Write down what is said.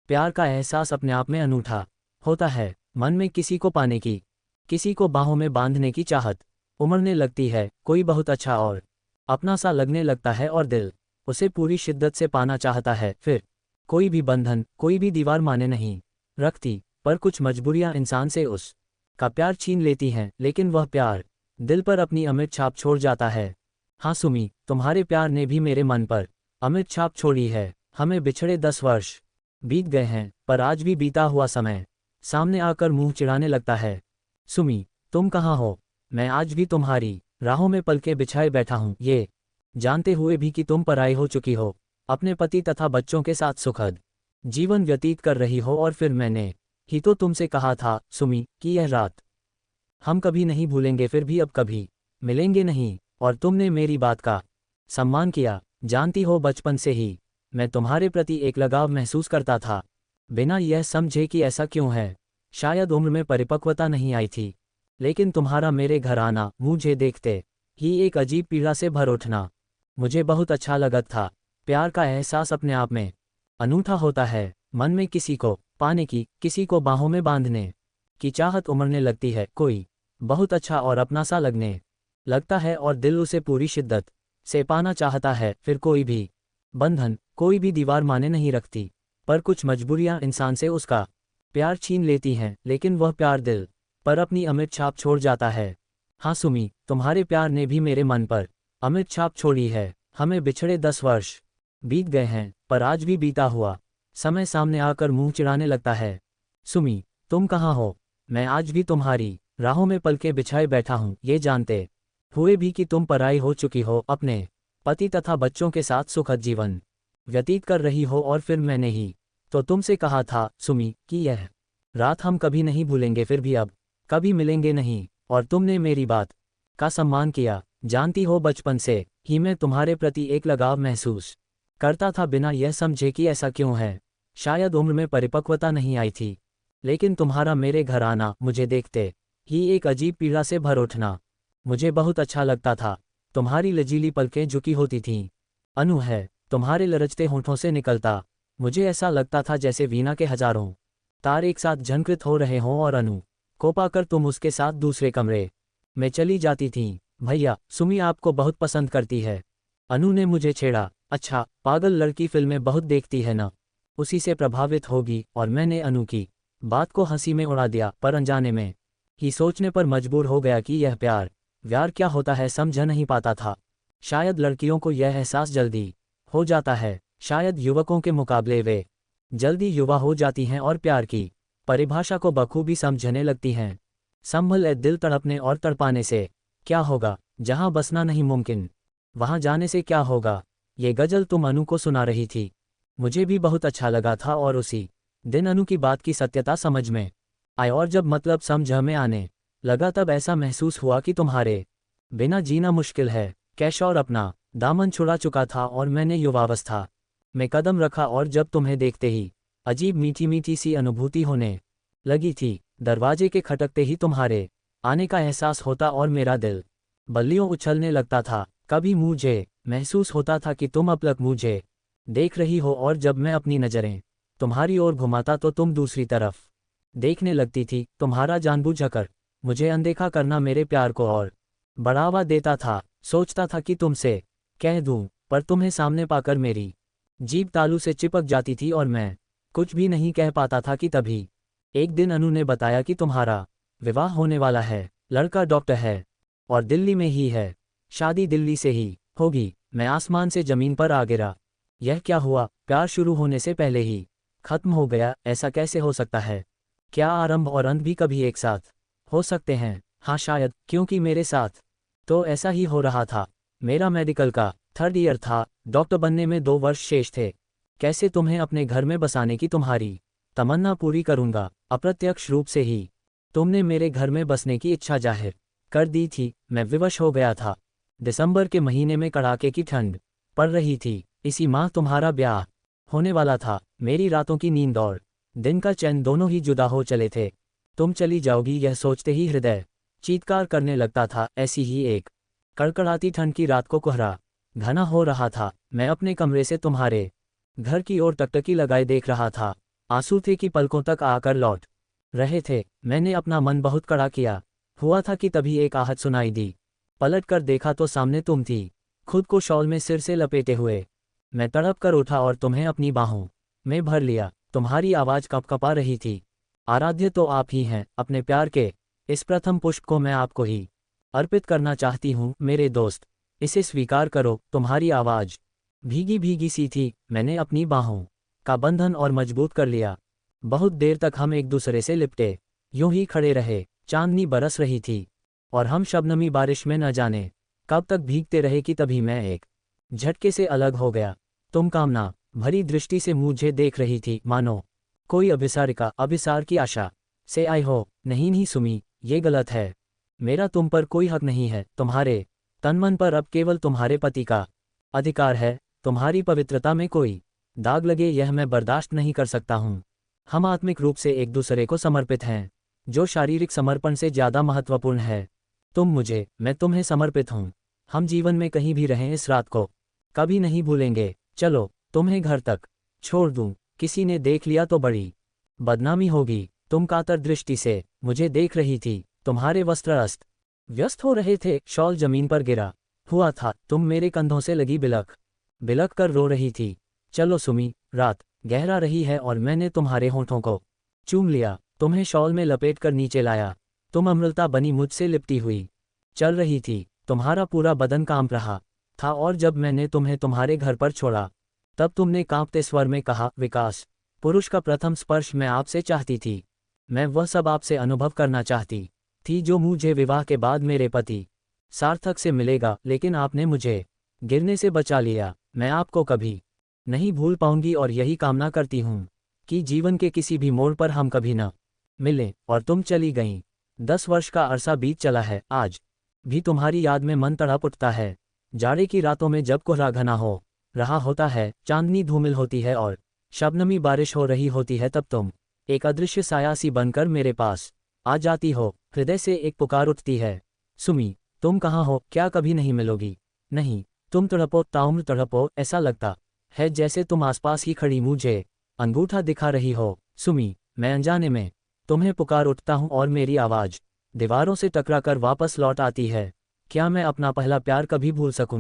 प्यार का एहसास अपने आप में अनूठा होता है। मन में किसी को पाने की, किसी को बाहों में बांधने की चाहत उमड़ने लगती है। कोई बहुत अच्छा और अपना सा लगने लगता है और दिल उसे पूरी शिद्दत से पाना चाहता है। फिर कोई भी बंधन, कोई भी दीवार माने नहीं रखती, पर कुछ मजबूरियां इंसान से उस का प्यार छीन लेती हैं, लेकिन वह प्यार दिल पर अपनी अमिट छाप छोड़ जाता है। हाँ सुमी, तुम्हारे प्यार ने भी मेरे मन पर अमिट छाप छोड़ी है। हमें बिछड़े 10 वर्ष बीत गए हैं, पर आज भी बीता हुआ समय सामने आकर मुंह चिढ़ाने लगता है। सुमी, तुम कहाँ हो? मैं आज भी तुम्हारी राहों में पलके बिछाए बैठा हूँ, ये जानते हुए भी कि तुम पराई हो चुकी हो, अपने पति तथा बच्चों के साथ सुखद जीवन व्यतीत कर रही हो। और फिर मैंने ही तो तुमसे कहा था सुमी कि यह रात हम कभी नहीं भूलेंगे, फिर भी अब कभी मिलेंगे नहीं, और तुमने मेरी बात का सम्मान किया। जानती हो, बचपन से ही मैं तुम्हारे प्रति एक लगाव महसूस करता था, बिना यह समझे कि ऐसा क्यों है। शायद उम्र में परिपक्वता नहीं आई थी, लेकिन तुम्हारा मेरे घर आना, मुझे देखते ही एक अजीब पीड़ा से भर उठना, मुझे बहुत अच्छा लगता था। प्यार का एहसास अपने आप में अनूठा होता है। मन में किसी को पाने की, किसी को बाहों में बांधने की चाहत उमड़ने लगती है। कोई बहुत अच्छा और अपना सा लगने लगता है और दिल उसे पूरी शिद्दत से पाना चाहता है। फिर कोई भी बंधन, कोई भी दीवार माने नहीं रखती, पर कुछ मजबूरियां इंसान से उसका प्यार छीन लेती हैं, लेकिन वह प्यार दिल पर अपनी अमिट छाप छोड़ जाता है। हाँ सुमी, तुम्हारे प्यार ने भी मेरे मन पर अमिट छाप छोड़ी है। हमें बिछड़े 10 वर्ष बीत गए हैं, पर आज भी बीता हुआ समय सामने आकर मुंह चिढ़ाने लगता है। सुमी, तुम कहाँ हो? मैं आज भी तुम्हारी राहों में पलके बिछाए बैठा हूँ, ये जानते हुए भी कि तुम पराई हो चुकी हो, अपने पति तथा बच्चों के साथ सुखद जीवन व्यतीत कर रही हो। और फिर मैंने ही तो तुमसे कहा था सुमी कि यह रात हम कभी नहीं भूलेंगे, फिर भी अब कभी मिलेंगे नहीं, और तुमने मेरी बात का सम्मान किया। जानती हो, बचपन से ही मैं तुम्हारे प्रति एक लगाव महसूस करता था, बिना यह समझे कि ऐसा क्यों है। शायद उम्र में परिपक्वता नहीं आई थी, लेकिन तुम्हारा मेरे घर आना, मुझे देखते ही एक अजीब पीड़ा से भर उठना, मुझे बहुत अच्छा लगता था। तुम्हारी लजीली पलकें झुकी होती थीं। अनु है, तुम्हारे लरचते होंठों से निकलता, मुझे ऐसा लगता था जैसे वीणा के हजारों तार एक साथ झनकृत हो रहे हों, और अनु को पाकर तुम उसके साथ दूसरे कमरे में चली जाती थीं। भैया, सुमी आपको बहुत पसंद करती है, अनु ने मुझे छेड़ा। अच्छा, पागल लड़की फिल्में बहुत देखती है ना, उसी से प्रभावित होगी। और मैंने अनु की बात को हंसी में उड़ा दिया, पर अनजाने में ही सोचने पर मजबूर हो गया कि यह प्यार व्यार क्या होता है, समझ नहीं पाता था। शायद लड़कियों को यह एहसास जल्दी हो जाता है, शायद युवकों के मुकाबले वे जल्दी युवा हो जाती हैं और प्यार की परिभाषा को बखूबी समझने लगती हैं। संभल है दिल तड़पने और तड़पाने से क्या होगा, जहां बसना नहीं मुमकिन वहां जाने से क्या होगा। ये गजल तुम अनु को सुना रही थी, मुझे भी बहुत अच्छा लगा था, और उसी दिन अनु की बात की सत्यता समझ में आई, और जब मतलब समझ में आने लगा, तब ऐसा महसूस हुआ कि तुम्हारे बिना जीना मुश्किल है। कैशोर अपना दामन छुड़ा चुका था, और मैंने युवावस्था में कदम रखा, और जब तुम्हें देखते ही अजीब मीठी मीठी सी अनुभूति होने लगी थी। दरवाजे के खटकते ही तुम्हारे आने का एहसास होता और मेरा दिल बल्लियों उछलने लगता था। कभी मुझे महसूस होता था कि तुम अब तक मुझे देख रही हो, और जब मैं अपनी नज़रें तुम्हारी ओर घुमाता तो तुम दूसरी तरफ देखने लगती थी। तुम्हारा जानबूझकर मुझे अनदेखा करना मेरे प्यार को और बढ़ावा देता था। सोचता था कि तुमसे कह दूं, पर तुम्हें सामने पाकर मेरी जीभ तालू से चिपक जाती थी, और मैं कुछ भी नहीं कह पाता था कि तभी एक दिन अनु ने बताया कि तुम्हारा विवाह होने वाला है। लड़का डॉक्टर है और दिल्ली में ही है, शादी दिल्ली से ही होगी। मैं आसमान से जमीन पर आ गिरा। यह क्या हुआ? प्यार शुरू होने से पहले ही खत्म हो गया, ऐसा कैसे हो सकता है? क्या आरंभ और अंत भी कभी एक साथ हो सकते हैं? हाँ शायद, क्योंकि मेरे साथ तो ऐसा ही हो रहा था। मेरा मेडिकल का 3rd ईयर था, डॉक्टर बनने में 2 वर्ष शेष थे। कैसे तुम्हें अपने घर में बसाने की तुम्हारी तमन्ना पूरी करूंगा? अप्रत्यक्ष रूप से ही तुमने मेरे घर में बसने की इच्छा जाहिर कर दी थी। मैं विवश हो गया था। दिसंबर के महीने में कड़ाके की ठंड पड़ रही थी। इसी माह तुम्हारा ब्याह होने वाला था। मेरी रातों की नींद और दिन का चैन दोनों ही जुदा हो चले थे। तुम चली जाओगी यह सोचते ही हृदय चीत्कार करने लगता था। ऐसी ही एक कड़कड़ाती ठंड की रात को कोहरा घना हो रहा था। मैं अपने कमरे से तुम्हारे घर की ओर टकटकी लगाए देख रहा था। आंसू थे कि पलकों तक आकर लौट रहे थे। मैंने अपना मन बहुत कड़ा किया हुआ था कि तभी एक आहट सुनाई दी। पलट कर देखा तो सामने तुम थी, खुद को शॉल में सिर से लपेटे हुए। मैं तड़प कर उठा और तुम्हें अपनी बाहों में भर लिया। तुम्हारी आवाज़ कँपकँपा रही थी। आराध्य तो आप ही हैं, अपने प्यार के इस प्रथम पुष्प को मैं आपको ही अर्पित करना चाहती हूँ मेरे दोस्त, इसे स्वीकार करो। तुम्हारी आवाज़ भीगी भीगी सी थी। मैंने अपनी बाहों का बंधन और मजबूत कर लिया। बहुत देर तक हम एक दूसरे से लिपटे यूं ही खड़े रहे। चांदनी बरस रही थी और हम शबनमी बारिश में न जाने कब तक भीगते रहे कि तभी मैं एक झटके से अलग हो गया। तुम कामना भरी दृष्टि से मुझे देख रही थी, मानो कोई अभिसार की आशा से आई हो। नहीं नहीं सुमी, ये गलत है। मेरा तुम पर कोई हक नहीं है। तुम्हारे तन मन पर अब केवल तुम्हारे पति का अधिकार है। तुम्हारी पवित्रता में कोई दाग लगे यह मैं बर्दाश्त नहीं कर सकता हूँ। हम आत्मिक रूप से एक दूसरे को समर्पित हैं, जो शारीरिक समर्पण से ज़्यादा महत्वपूर्ण है। तुम मुझे, मैं तुम्हें समर्पित हूँ। हम जीवन में कहीं भी रहें इस रात को कभी नहीं भूलेंगे। चलो तुम्हें घर तक छोड़ दूँ, किसी ने देख लिया तो बड़ी बदनामी होगी। तुम कातर दृष्टि से मुझे देख रही थी। तुम्हारे वस्त्र अस्त व्यस्त हो रहे थे, शॉल जमीन पर गिरा हुआ था। तुम मेरे कंधों से लगी बिलख बिलख कर रो रही थी। चलो सुमी, रात गहरा रही है और मैंने तुम्हारे होठों को चूम लिया, तुम्हें शॉल में लपेट कर नीचे लाया। तुम अमृता बनी मुझसे लिपटी हुई चल रही थी। तुम्हारा पूरा बदन कांप रहा था और जब मैंने तुम्हें तुम्हारे घर पर छोड़ा तब तुमने कांपते स्वर में कहा, विकास, पुरुष का प्रथम स्पर्श मैं आपसे चाहती थी। मैं वह सब आपसे अनुभव करना चाहती थी जो मुझे विवाह के बाद मेरे पति सार्थक से मिलेगा, लेकिन आपने मुझे गिरने से बचा लिया। मैं आपको कभी नहीं भूल पाऊंगी और यही कामना करती हूँ कि जीवन के किसी भी मोड़ पर हम कभी न मिलें। और तुम चली गईं। 10 वर्ष का अरसा बीत चला है। आज भी तुम्हारी याद में मन तड़प उठता है। जाड़े की रातों में जब कोहरा घना हो रहा होता है, चांदनी धूमिल होती है और शबनमी बारिश हो रही होती है, तब तुम एक अदृश्य साया सी बनकर मेरे पास आ जाती हो। हृदय से एक पुकार उठती है, सुमी, तुम कहाँ हो? क्या कभी नहीं मिलोगी? नहीं, तुम तड़पो, ताउम्र तड़पो। ऐसा लगता है जैसे तुम आसपास ही खड़ी मुझे अंगूठा दिखा रही हो। सुमी, मैं अनजाने में तुम्हें पुकार उठता हूँ और मेरी आवाज़ दीवारों से टकराकर वापस लौट आती है। क्या मैं अपना पहला प्यार कभी भूल सकूंगा?